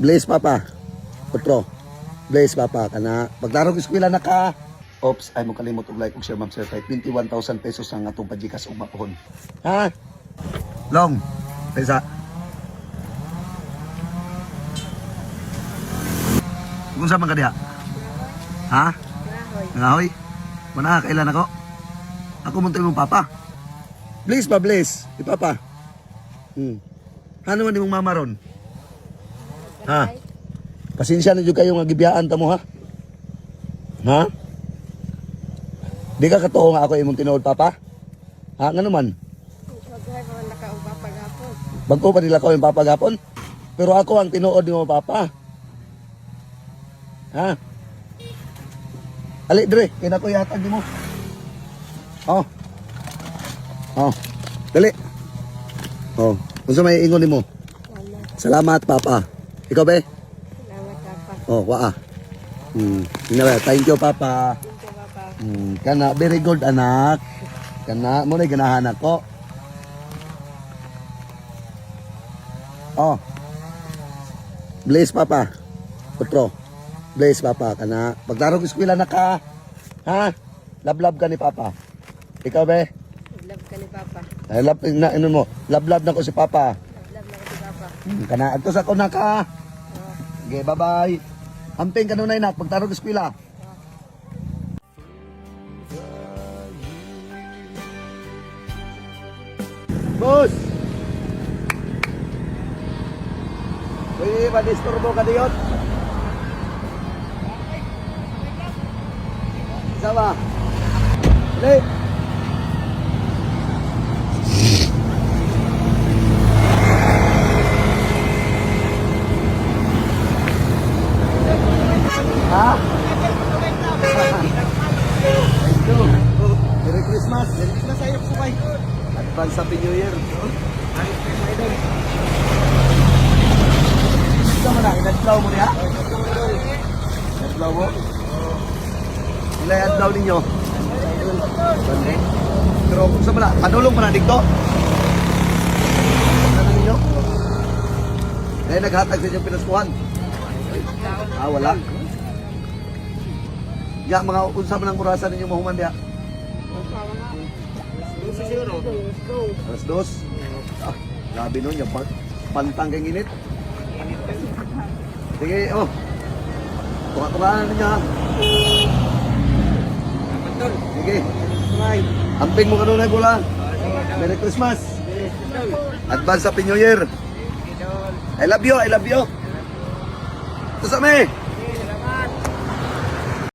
Blaze papa. Otro. Blaze papa kana. Pagdarog eskwela na ka. Oops, ay mo kalimot og like ug share ma'am sir kay 21,000 pesos ang atong pajikas ug mapon. Ha? Long. Pesa. Kung sa man ka diha? Ha? Ngahoy. Mana kailan ako? Ako muntoy mong papa. Blaze pa, Blaze. Di papa. Ano man imong mama ron? Ha? Pasensya na jud kayo nga gibiyaan ta mo ha? Ha? Di ka katuo nga ako imong tinuod papa? Ha? Ngano man? Bagko pa nila ko yung papa gapon? Pero ako ang tinuod ni mo papa. Ha? Ali dire, kina ko yatag mo. Oh. Oh. Dali. Oh. Unsa may ingon nimo? Salamat papa. Ikaw be? Salamat, Papa. Oh, waa. Thank you papa. Thank you, Papa. Kana very good anak. Kana mo na ganahan ako. Oh. Blaze papa. Otro. Blaze papa kana. Pagdarog eskwela na ka. Ha? Lablab ka ni papa. Ikaw be? Love ka ni Papa. Ay lab na ano mo. Lablab na ko si papa. Love na ka ni Papa. Kana adto sa ko na ka. Okay, bye-bye. Amping kanunay nak pagtarog eskwela. Boss. Pwede ba disturbo ka diyon? Sama. Dali. Ha? Merry Christmas. Merry Christmas sa'yo, Subay. Advance Happy New Year. Ito mo na, inadlaw mo niya? Inadlaw mo? Ilay adlaw ninyo? Pero kung saan mo na, panulong mo na dito? Ano ninyo? Eh, naghatag sa inyong pinaskuhan? Ah, wala. Ya, mga unsa man ang orasan ninyo mahuman diha? Alas 2. Ah, grabe nun, yung pantang kang init. Sige, oh. Tuka-tukaan ninyo ha. Sige. Amping mo kanunay pula. Merry Christmas. Advance Happy New Year. I love you, I love you. Ito sa me.